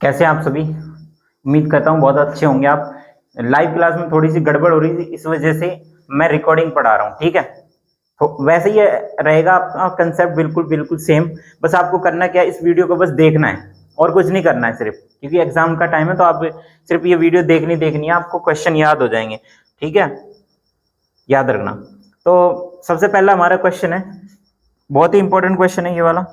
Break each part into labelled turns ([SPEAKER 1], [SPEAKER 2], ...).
[SPEAKER 1] कैसे हैं आप सभी? उम्मीद करता हूँ बहुत अच्छे होंगे आप। लाइव क्लास में थोड़ी सी गड़बड़ हो रही थी, इस वजह से मैं रिकॉर्डिंग पढ़ा रहा हूँ, ठीक है। तो वैसे ही रहेगा आपका कंसेप्ट, बिल्कुल बिल्कुल सेम। बस आपको करना क्या है, इस वीडियो को बस देखना है और कुछ नहीं करना है सिर्फ, क्योंकि एग्जाम का टाइम है। तो आप सिर्फ ये वीडियो देखनी है, आपको क्वेश्चन याद हो जाएंगे, ठीक है। याद रखना। तो सबसे पहला हमारा क्वेश्चन है, बहुत ही इंपॉर्टेंट क्वेश्चन है ये वाला।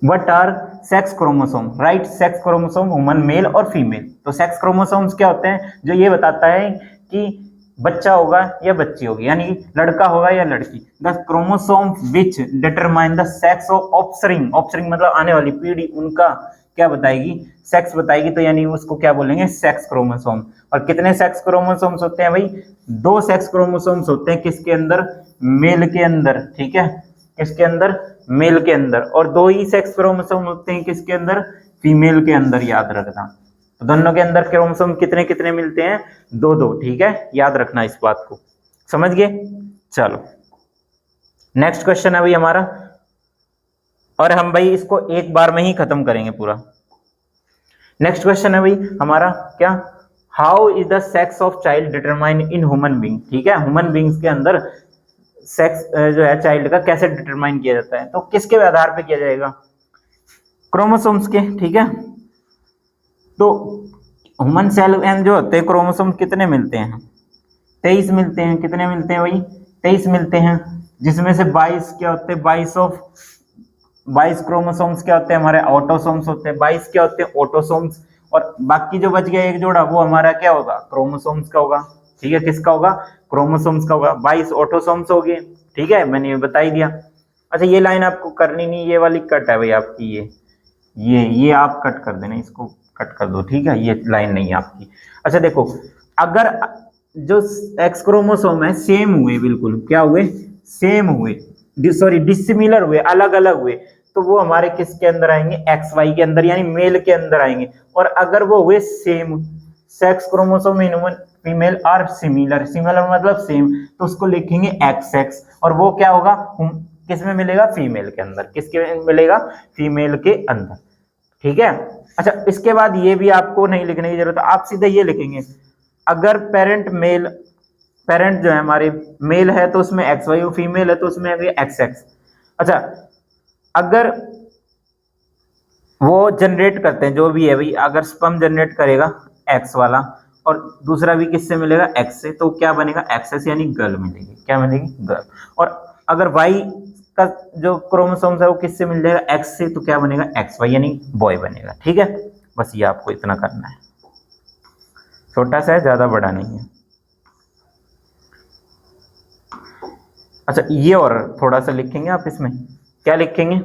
[SPEAKER 1] What are sex chromosome, right. Sex chromosome human male और फीमेल। तो सेक्स क्रोमोसोम्स क्या होते हैं, जो ये बताता है कि बच्चा होगा या बच्ची होगी, यानी लड़का होगा या लड़की। The chromosome which determine the sex of offspring, offspring मतलब आने वाली पीढ़ी, उनका क्या बताएगी, सेक्स बताएगी। तो यानी उसको क्या बोलेंगे, सेक्स क्रोमोसोम। और कितने सेक्स क्रोमोसोम्स होते हैं भाई, 2 सेक्स क्रोमोसोम्स होते हैं। किसके अंदर, मेल के अंदर, ठीक है। किसके अंदर, मेल के अंदर। और 2 ही सेक्स क्रोमोसोम होते हैं किसके अंदर, फीमेल के अंदर, याद रखना। तो दोनों के अंदर क्रोमोसोम कितने कितने मिलते हैं, 2-2, ठीक है। याद रखना इस बात को, समझ गए। चलो नेक्स्ट क्वेश्चन है भाई हमारा, और हम भाई इसको एक बार में ही खत्म करेंगे पूरा। नेक्स्ट क्वेश्चन है भाई हमारा क्या, how is the sex of child determine in human being, ठीक है। ह्यूमन बींग्स के अंदर सेक्स जो है चाइल्ड का कैसे डिटरमाइन किया जाता है, तो किसके आधार पे किया जाएगा, क्रोमोसोम्स के, ठीक है। तो ह्यूमन सेल एन जो होते हैं क्रोमोसोम कितने मिलते हैं, 23 मिलते हैं। कितने मिलते हैं भाई, 23 मिलते हैं। जिसमें से 22 क्या होते हैं, 22 क्रोमोसोम्स क्या होते हैं हमारे, ऑटोसोम्स होते हैं। 22 क्या होते हैं, ऑटोसोम्स। और बाकी जो बच गया एक जोड़ा, वो हमारा क्या होगा, क्रोमोसोम्स का होगा, ठीक है। किसका होगा, क्रोमोसोम्स का होगा। 22 ऑटोसोम्स हो गए, ठीक है, मैंने ये बता ही दिया। अच्छा ये लाइन आपको करनी नहीं, ये वाली कट है भाई आपकी, ये आप कट कर देना, इसको कट कर दो, ठीक है। ये लाइन नहीं है आपकी। अच्छा देखो, अगर जो एक्स क्रोमोसोम है सेम हुए, बिल्कुल क्या हुए, सेम हुए, सॉरी डिसिमिलर हुए, अलग अलग हुए, तो वो हमारे किसके अंदर आएंगे, एक्स वाई के अंदर, यानी मेल के अंदर आएंगे। और अगर वो हुए same, sex chromosome in female are similar, similar मतलब सेम, तो उसको लिखेंगे एक्स एक्स। और वो क्या होगा, किस में मिलेगा, फीमेल के अंदर। किसके मिलेगा, फीमेल के अंदर, ठीक है। अच्छा इसके बाद ये भी आपको नहीं लिखने की जरूरत है, आप सीधे ये लिखेंगे, अगर पेरेंट मेल, पेरेंट जो है हमारे मेल है तो उसमें एक्स वाई, फीमेल है तो उसमें एक्स एक्स। अच्छा अगर वो जनरेट करते हैं जो भी है भाई, अगर स्पर्म जनरेट करेगा एक्स वाला, और दूसरा भी किससे मिलेगा, एक्स से, तो क्या बनेगा, एक्सेस यानी गर्ल मिलेगी। क्या मिलेगी, गर्ल। और अगर वाई का जो क्रोमोसोम्स है वो किससे मिल जाएगा, एक्स से, तो क्या बनेगा, एक्स वाई यानी बॉय बनेगा, ठीक है। बस ये आपको इतना करना है, छोटा सा है, ज्यादा बड़ा नहीं है। अच्छा ये और थोड़ा सा लिखेंगे आप इसमें, क्या लिखेंगे,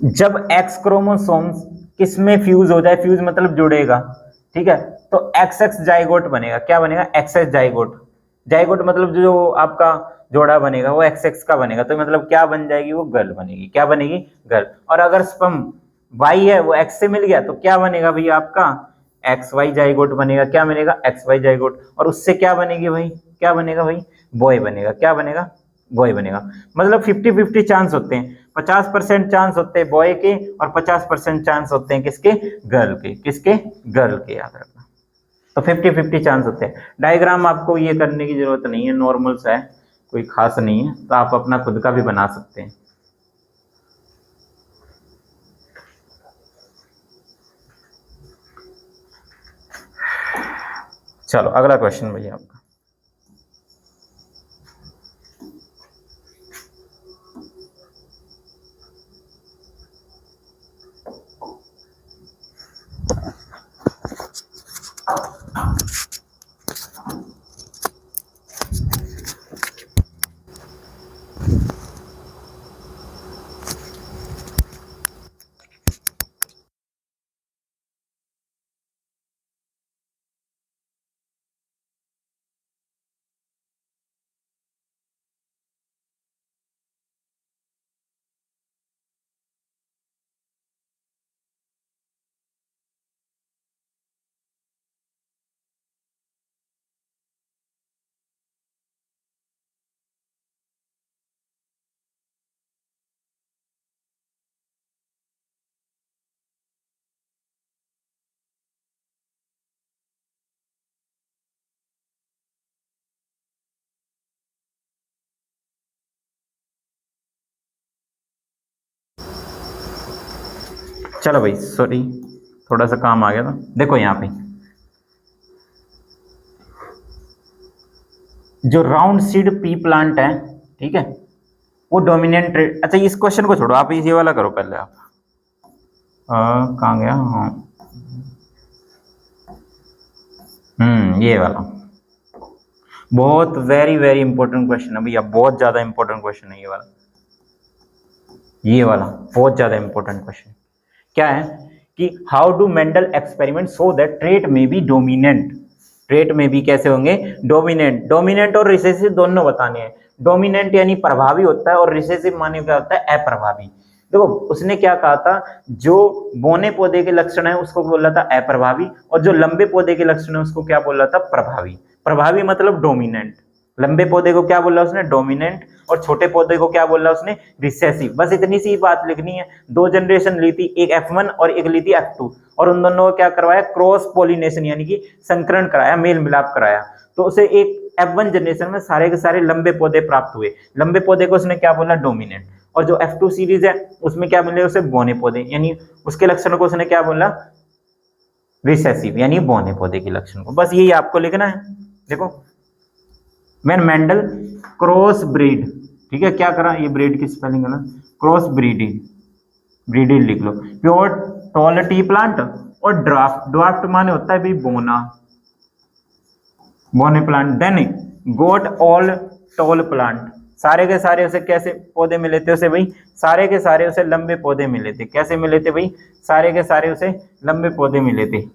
[SPEAKER 1] जब एक्स क्रोमोसोम्स किसमें फ्यूज हो जाए, फ्यूज मतलब जुड़ेगा, ठीक है, तो एक्स एक्स जाइगोट बनेगा। क्या बनेगा, एक्स एक्स जाइगोट। जाइगोट मतलब जो आपका जोड़ा बनेगा वो एक्स एक्स का बनेगा, तो मतलब क्या बन जाएगी, वो गर्ल बनेगी। क्या बनेगी, गर्ल। और अगर स्पर्म वाई है वो एक्स से मिल गया, तो क्या बनेगा भैया आपका, एक्स वाई जाइगोट बनेगा। क्या बनेगा, एक्स वाई जाइगोट। और उससे क्या बनेगी भाई, क्या बनेगा भाई, बॉय बनेगा। क्या बनेगा, बॉय बनेगा। मतलब 50-50 चांस होते हैं, 50% चांस होते हैं बॉय के, और 50% चांस होते हैं किसके, गर्ल के। किसके, गर्ल के, याद रखना। तो 50-50 चांस होते हैं। डायग्राम आपको ये करने की जरूरत नहीं है, नॉर्मल सा है, कोई खास नहीं है, तो आप अपना खुद का भी बना सकते हैं। चलो अगला क्वेश्चन भैया आपका, चलो भाई सॉरी, थोड़ा सा काम आ गया था। देखो यहाँ पे जो राउंड सीड पी प्लांट है, ठीक है, वो डोमिनेंट ट्रेड। अच्छा इस क्वेश्चन को छोड़ो, आप ये वाला करो पहले आप। कहाँ गया? हाँ, ये वाला बहुत वेरी वेरी इंपॉर्टेंट क्वेश्चन है भैया, बहुत ज्यादा इंपॉर्टेंट क्वेश्चन है ये वाला। ये वाला बहुत ज्यादा इंपॉर्टेंट क्वेश्चन क्या है कि how do Mendel experiment so that trait में बी डोमिनेंट। ट्रेट में भी कैसे होंगे? डोमिनेंट। डोमिनेंट और रिसेसिव दोनों बताने हैं। डोमिनेंट यानी प्रभावी होता है और रिसेसिव माने क्या होता है? अप्रभावी। देखो उसने क्या कहा था, जो बोने पौधे के लक्षण है उसको बोला था अप्रभावी, और जो लंबे पौधे के लक्षण है उसको क्या बोला था? प्रभावी। प्रभावी मतलब डोमिनेंट। लंबे पौधे को क्या बोला उसने? डोमिनेंट। और छोटे पौधे को क्या बोला उसने? रिसेसिव। बस इतनी सी बात लिखनी है। दो जनरेशन ली थी, एक F1 और एक ली थी F2, और उन दोनों को क्या करवाया? क्रॉस पोलिनेशन यानी कि संकरण कराया, मेल मिलाप कराया। तो उसे एक F1 जनरेशन में सारे के सारे लंबे पौधे प्राप्त हुए। लंबे पौधे को उसने क्या बोला? डोमिनेंट। और जो F2 सीरीज है उसमें क्या मिले उसे? बौने पौधे, यानी उसके लक्षण को उसने क्या बोला? रिसेसिव, यानी बौने पौधे के लक्षण को। बस यही आपको लिखना है। देखो मैन मेंडल क्रॉस ब्रीड, ठीक है, क्या करा? ये ब्रीड की स्पेलिंग है ना, क्रॉस ब्रीडिंग, ब्रीडिंग लिख लो। प्योर टॉल टी प्लांट और ड्राफ्ट। ड्राफ्ट माने होता है भाई बोना, बोने प्लांट। देन गोट ऑल टॉल प्लांट, सारे के सारे उसे कैसे पौधे मिले थे उसे भाई? सारे के सारे उसे लंबे पौधे मिले थे। कैसे मिले थे भाई? सारे के सारे उसे लंबे पौधे मिले थे।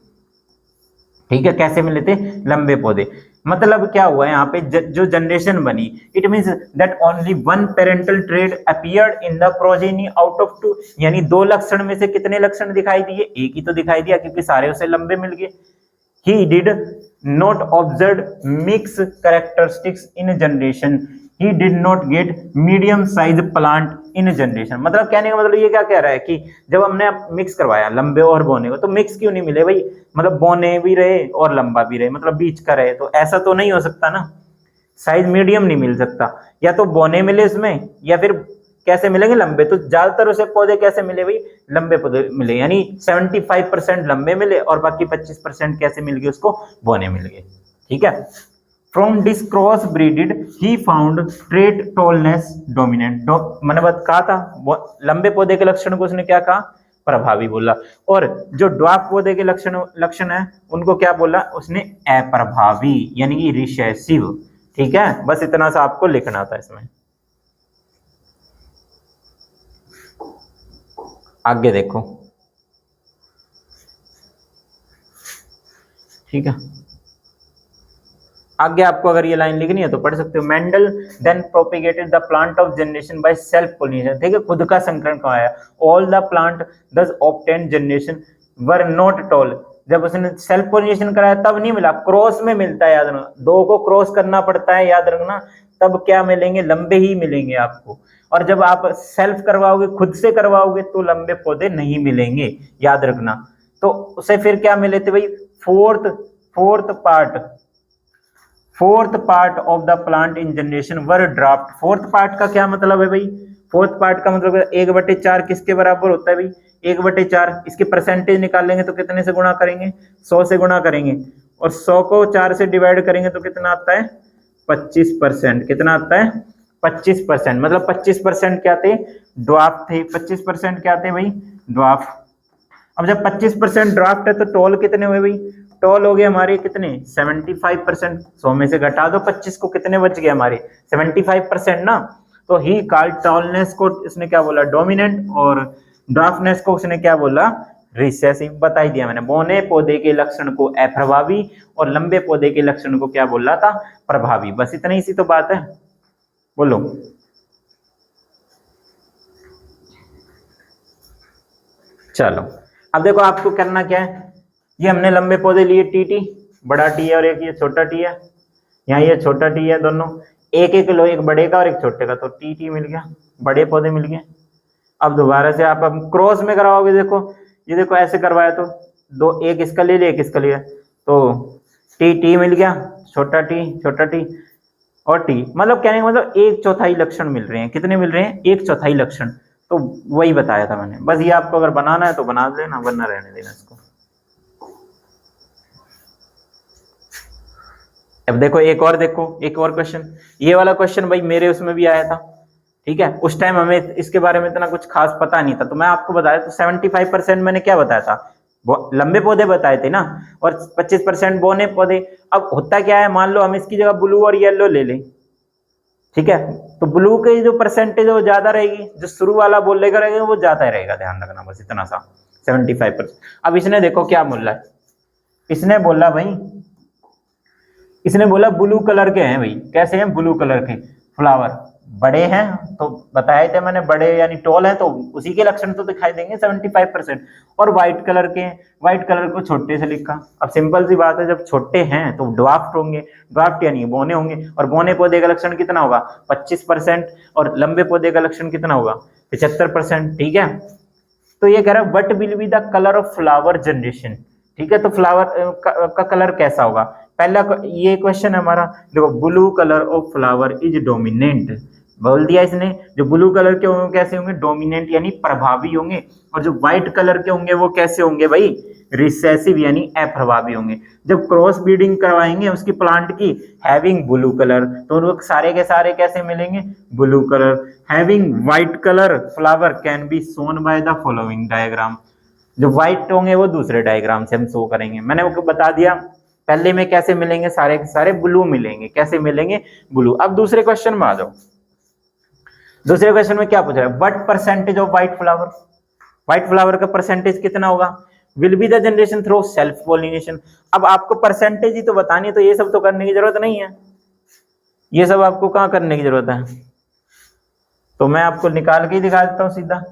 [SPEAKER 1] ठीक है, कैसे मिले थे? लंबे पौधे। मतलब क्या हुआ यहाँ पे, जो जनरेशन बनी, it means that only one parental trait appeared in the progeny out of two, यानी दो लक्षण में से कितने लक्षण दिखाई दिए? एक ही तो दिखाई दिया, क्योंकि सारे उसे लंबे मिल गए। He did not observe mixed characteristics in a generation. He did not get medium size plant in a generation. मतलब कहने का मतलब ये क्या कह रहा है कि जब हमने मिक्स करवाया लंबे और बोने को, तो मिक्स क्यों नहीं मिले भाई? मतलब बोने भी रहे और लंबा भी रहे, मतलब बीच का रहे, तो ऐसा तो नहीं हो सकता ना। साइज मीडियम नहीं मिल सकता, या तो बोने मिले इसमें या फिर कैसे मिलेंगे? लंबे। तो ज्यादातर उसे पौधे कैसे मिले भाई? लंबे पौधे मिले, यानी 75% लंबे मिले और बाकी 25% कैसे मिल गए उसको? बोने मिल गए। ठीक है। From this cross braided he found trait tallness dominant. मैंने बात कहा था, लंबे पौधे के लक्षण को उसने क्या कहा? प्रभावी बोला। और जो ड्वार्फ पौधे के लक्षण है उनको क्या बोला उसने? अप्रभावी, यानी कि रिसेसिव। ठीक है, बस इतना सा आपको लिखना था इसमें। आगे देखो, ठीक है, आगे आपको अगर ये लाइन लिखनी है तो पढ़ सकते हो। Mendel then propagated the plant of generation by self pollination. ठीक है, खुद का संकरण कराया। All the plant thus obtained generation were not tall. जब उसने सेल्फ पोलिनेशन कराया तब नहीं मिला, क्रॉस में मिलता है, याद रखना। दो को क्रॉस करना पड़ता है, याद रखना, तब क्या मिलेंगे? लंबे ही मिलेंगे आपको। और जब आप सेल्फ करवाओगे, खुद से करवाओगे, तो लंबे पौधे नहीं मिलेंगे, याद रखना। तो उसे फिर क्या मिले थे भाई? Fourth part of the plant in generation were draft. Fourth part का क्या मतलब है भाई? फोर्थ पार्ट का मतलब 1/4 किसके बराबर होता है भाई? 1/4। इसके परसेंटेज निकालेंगे तो कितने से गुणा करेंगे? 100 से गुणा करेंगे, और 100 को 4 से डिवाइड करेंगे तो कितना आता है? 25%। कितना आता है? 25%। मतलब 25% क्या थे? ड्वार्फ थे। 25% क्या थे भाई? ड्वार्फ। अब जब 25% ड्राफ्ट है तो टॉल कितने हुए भाई? टॉल हो गए हमारे कितने? 75%। 100 में से घटा दो 25 को, कितने बच गए हमारे? 75% ना। तो ही कॉल्ड टॉलनेस को इसने क्या बोला? डोमिनेंट। और ड्राफ्टनेस को उसने क्या बोला? रिसेसिव। बता ही दिया मैंने। बोने पौधे के लक्षण को अप्रभावी और लंबे पौधे के लक्षण को क्या बोला था? प्रभावी। बस इतनी सी तो बात है। बोलो। चलो अब देखो आपको करना क्या है। ये हमने लंबे पौधे लिए, टी, बड़ा टी है और एक ये छोटा टी है। यहाँ ये छोटा टी है, दोनों एक एक लो, एक बड़े का और एक छोटे का, तो टी मिल गया, बड़े पौधे मिल गए। अब दोबारा से आप अब क्रॉस में कराओगे, देखो ये देखो ऐसे करवाया तो दो, एक इसका ले लिया एक इसका लिया, तो टी मिल गया, छोटा टी और टी। मतलब कहने का मतलब 1/4 लक्षण मिल रहे हैं। कितने मिल रहे हैं? 1/4 लक्षण। तो वही बताया था मैंने। बस ये आपको अगर बनाना है तो बना लेना, वरना रहने देना इसको। अब देखो एक और क्वेश्चन, ये वाला क्वेश्चन भाई मेरे उसमें भी आया था, ठीक है। उस टाइम हमें इसके बारे में इतना कुछ खास पता नहीं था, तो मैं आपको बताया तो 75% मैंने क्या बताया था, लंबे पौधे बताए थे ना, और 25% बौने पौधे। अब होता क्या है, मान लो हम इसकी जगह ब्लू और येलो ले लें, ठीक है, तो ब्लू की जो परसेंटेज है वो ज्यादा रहेगी, जो शुरू वाला बोलेगा रहेगा वो ज्यादा रहेगा, ध्यान रखना बस इतना सा, 75%। अब इसने देखो क्या बोला है, इसने बोला भाई, इसने बोला ब्लू कलर के हैं भाई, कैसे हैं, ब्लू कलर के फ्लावर, बड़े हैं, तो बताए थे मैंने, बड़े यानी टॉल हैं, तो उसी के लक्षण तो दिखाई देंगे 75%। और व्हाइट कलर के, व्हाइट कलर को छोटे से लिखा। अब सिंपल सी बात है, जब छोटे हैं तो ड्वार्फ्ट होंगे, ड्वार्फ्ट यानी बौने होंगे, और बौने पौधे का लक्षण कितना होगा, 25%, और लंबे पौधे का लक्षण कितना होगा, 75%, ठीक है। तो ये कह रहा है what will be the colour of flower generation, ठीक है, तो फ्लावर का कलर कैसा होगा। पहला ये क्वेश्चन है हमारा, देखो blue colour of flower is dominant, बोल दिया इसने, जो ब्लू कलर के होंगे कैसे होंगे, डोमिनेंट यानी प्रभावी होंगे, और जो व्हाइट कलर के होंगे वो कैसे होंगे भाई, रिसेसिव यानी अप्रभावी होंगे। जब क्रॉस ब्रीडिंग करवाएंगे उसकी प्लांट की, हैविंग ब्लू कलर, तो उनको सारे के सारे कैसे मिलेंगे, blue colour. Having white colour flower can be shown by the following diagram, जो व्हाइट होंगे वो दूसरे डायग्राम से हम शो करेंगे। मैंने आपको बता दिया पहले में कैसे मिलेंगे, सारे के सारे ब्लू मिलेंगे, कैसे मिलेंगे, ब्लू। अब दूसरे क्वेश्चन में आ जाओ, दूसरे क्वेश्चन में क्या पूछ रहा है, what percentage of white flower, white flower का परसेंटेज कितना होगा, will be the generation through self pollination. अब आपको परसेंटेज ही तो बतानी है, तो ये सब तो करने की जरूरत नहीं है, ये सब आपको कहाँ करने की जरूरत है, तो मैं आपको निकाल के ही दिखा देता हूँ सीधा।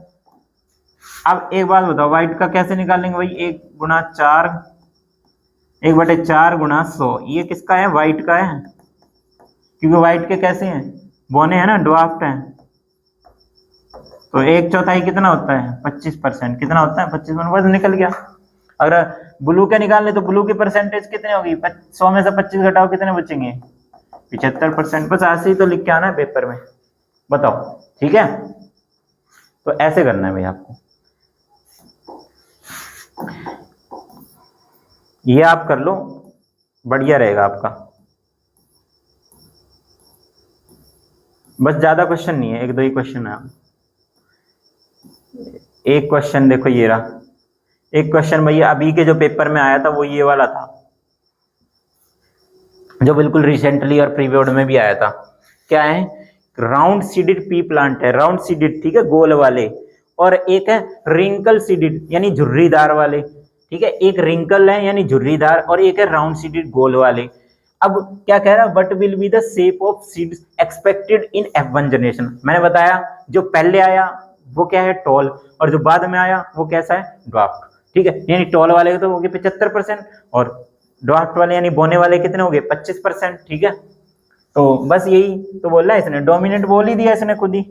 [SPEAKER 1] अब एक बात बताओ, व्हाइट का कैसे निकालेंगे भाई, 1 × 4, 1/4 × 100, ये किसका है, व्हाइट का है, क्योंकि व्हाइट के कैसे हैं, बौने हैं ना, ड्वार्फ्ट हैं, तो 1/4 कितना होता है, 25%, कितना होता है 25%, बस निकल गया। अगर ब्लू के निकालने तो ब्लू की परसेंटेज कितनी होगी, 100 में से 25 घटाओ कितने बचेंगे, 75%। बस ऐसे ही तो लिख के आना है पेपर में, बताओ, ठीक है। तो ऐसे करना है भाई आपको, ये आप कर लो, बढ़िया रहेगा आपका। बस ज्यादा क्वेश्चन नहीं है, 1-2 ही क्वेश्चन है। एक क्वेश्चन देखो ये रहा, एक क्वेश्चन भैया अभी के जो पेपर में आया था वो ये वाला था, जो बिल्कुल रिसेंटली और प्रीवियड में भी आया था। क्या है, राउंड सीडेड पी प्लांट है, राउंड सीडेड, ठीक है, गोल वाले, और एक है रिंकल सीडेड यानी झुर्रीदार वाले, ठीक है, एक रिंकल है यानी झुर्रीदार, और एक है राउंड सीडेड गोल वाले। अब क्या कह रहा है, what will be the shape of seeds expected in F1 generation. मैंने बताया जो पहले आया वो क्या है, टॉल, और जो बाद में आया वो कैसा है, ड्वार्फ्ट, ठीक है, यानी टॉल वाले तो हो गए 75%, और ड्वार्फ्ट वाले यानी बोने वाले कितने हो गए, 25%, ठीक है। तो बस यही तो बोल रहा है इसने, डोमिनेंट बोल ही दिया इसने खुद ही,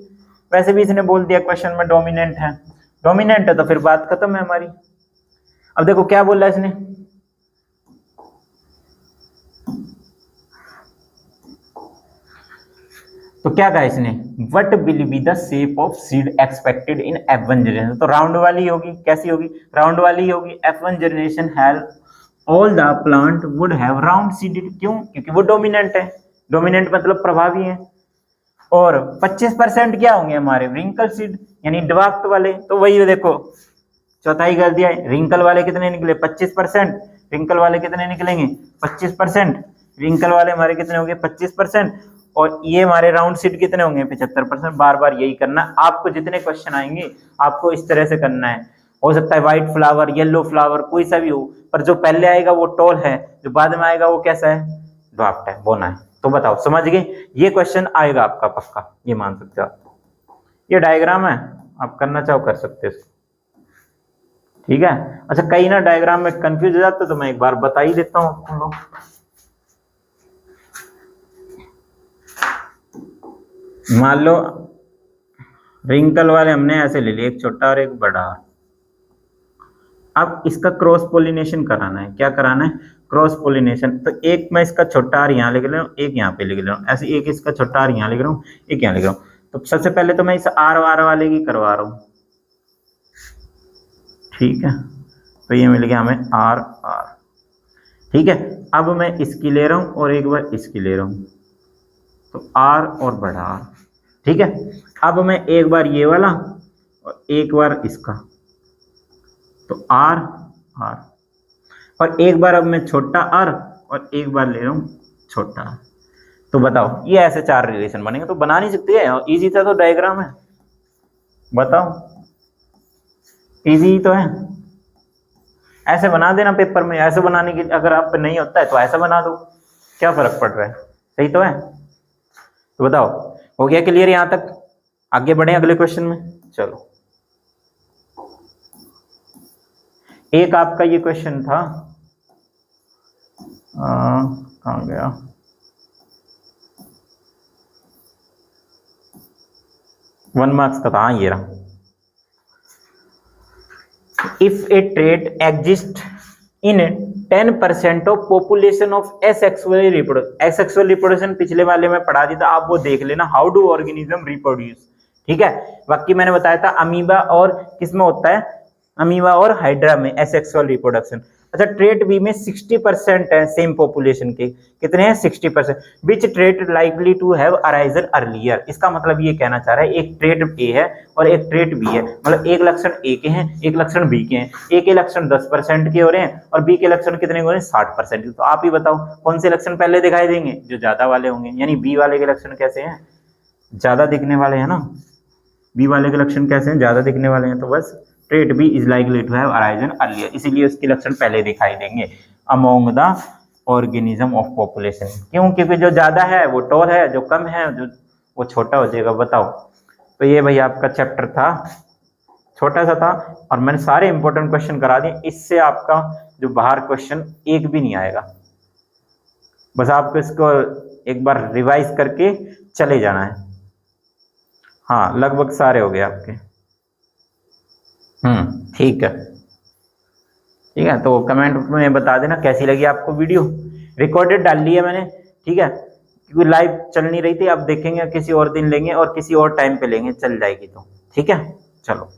[SPEAKER 1] वैसे भी इसने बोल दिया क्वेश्चन में डोमिनेंट है, डोमिनेंट है तो फिर बात खत्म है हमारी। अब देखो क्या बोल रहा है इसने, तो क्या कहा इसने, what will be the shape of seed expected in F1 generation, तो राउंड वाली होगी, कैसी होगी, राउंड वाली होगी। F1 generation have all the plant would have round seeded, क्यों, क्योंकि वो डोमिनेंट है, डोमिनेंट मतलब प्रभावी है। और 25% क्या होंगे हमारे, रिंकल सीड यानी ड्वार्फ्ट वाले, तो वही देखो चौथाई कर दिया है, रिंकल वाले कितने निकले 25%, रिंकल वाले कितने निकलेंगे 25%, रिंकल वाले हमारे कितने होंगे 25%, और ये हमारे राउंड सीट कितने होंगे 75%। बार बार यही करना, आपको जितने क्वेश्चन आएंगे आपको इस तरह से करना है। हो सकता है व्हाइट फ्लावर, येलो फ्लावर, कोई सा भी हो, पर जो पहले आएगा वो टॉल है, जो बाद में आएगा वो कैसा है, ड्वार्फ्ट है, बोना है। तो बताओ, समझ गए, ये क्वेश्चन आएगा आपका पक्का, ये मान सकते हो आप। ये डायग्राम है, आप करना चाहो कर सकते हो, ठीक है। अच्छा, कई ना डायग्राम में कंफ्यूज हो जाते तो मैं एक बार बता ही देता हूँ तुम लोग। मान लो रिंकल वाले हमने ऐसे ले लिए, एक छोटा और एक बड़ा। अब इसका क्रॉस पोलिनेशन कराना है, क्या कराना है, क्रॉस पोलिनेशन। तो एक मैं इसका छोटा आर यहाँ लिख ले रहा हूँ, एक यहाँ पे लिख ले रहा हूँ, ऐसे एक इसका छोटा आर यहाँ लिख रहा हूँ, एक यहाँ लिख रहा हूँ। तो सबसे पहले तो मैं इस आर वाले की करवा रहा हूं, ठीक है। तो ये मिल गया हमें आर आर, ठीक है। अब मैं इसकी ले रहा हूं और एक बार इसकी ले रहा हूं, तो आर और बड़ा आर, ठीक है। अब मैं एक बार ये वाला और एक बार इसका, तो आर आर, और एक बार अब मैं छोटा आर और एक बार ले रहा हूं छोटा आर। तो बताओ ये ऐसे 4 रिलेशन बनेंगे, तो बना नहीं सकते हैं, इजी था तो डायग्राम है, बताओ इजी तो है। ऐसे बना देना पेपर में, ऐसे बनाने की अगर आप पे नहीं होता है तो ऐसा बना दो, क्या फर्क पड़ रहा है, सही तो है। तो बताओ हो गया क्लियर यहां तक, आगे बढ़े अगले क्वेश्चन में। चलो एक आपका ये क्वेश्चन था, कहां गया, वन मार्क्स का था, हाँ ये रहा। If A trait exist in 10% of population of asexually reproduce, asexual reproduction पिछले वाले में पढ़ा दी था, आप वो देख लेना, हाउ डू ऑर्गेनिज्म रिप्रोड्यूस, ठीक है। बाकी मैंने बताया था अमीबा और किसमें होता है, अमीबा और हाइड्रा में एसेक्सुअल रिप्रोडक्शन। अच्छा ट्रेट बी में 60% है सेम पॉपुलेशन के, कितने हैं 60%, which trait likely to have arisen earlier. इसका मतलब ये कहना चाह रहा है एक ट्रेट ए है और एक ट्रेट बी है, मतलब एक लक्षण ए के हैं एक लक्षण बी के हैं, ए के लक्षण 10% के हो रहे हैं और बी के लक्षण कितने हो रहे हैं 60% के। तो आप ही बताओ कौन से लक्षण पहले दिखाई देंगे, जो ज्यादा वाले होंगे, यानी बी वाले के लक्षण कैसे हैं, ज्यादा दिखने वाले हैं ना, बी वाले के लक्षण कैसे हैं, ज्यादा दिखने वाले हैं। तो बस trait B is likely to have arisen earlier, इसीलिए उसके लक्षण पहले दिखाई देंगे among the organism of population. क्यों, क्योंकि जो ज्यादा है वो टॉल है, जो कम है जो वो छोटा हो जाएगा। बताओ, तो ये भाई आपका चैप्टर था, छोटा सा था और मैंने सारे इंपॉर्टेंट क्वेश्चन करा दिए, इससे आपका जो बाहर क्वेश्चन एक भी नहीं आएगा। बस आपको इसको एक बार रिवाइज करके चले जाना है। हाँ लगभग सारे हो गए आपके, ठीक है, ठीक है। तो कमेंट में बता देना कैसी लगी आपको वीडियो, रिकॉर्डेड डाल ली है मैंने, ठीक है, क्योंकि लाइव चल नहीं रही थी। अब देखेंगे किसी और दिन लेंगे और किसी और टाइम पे लेंगे, चल जाएगी तो, ठीक है। चलो।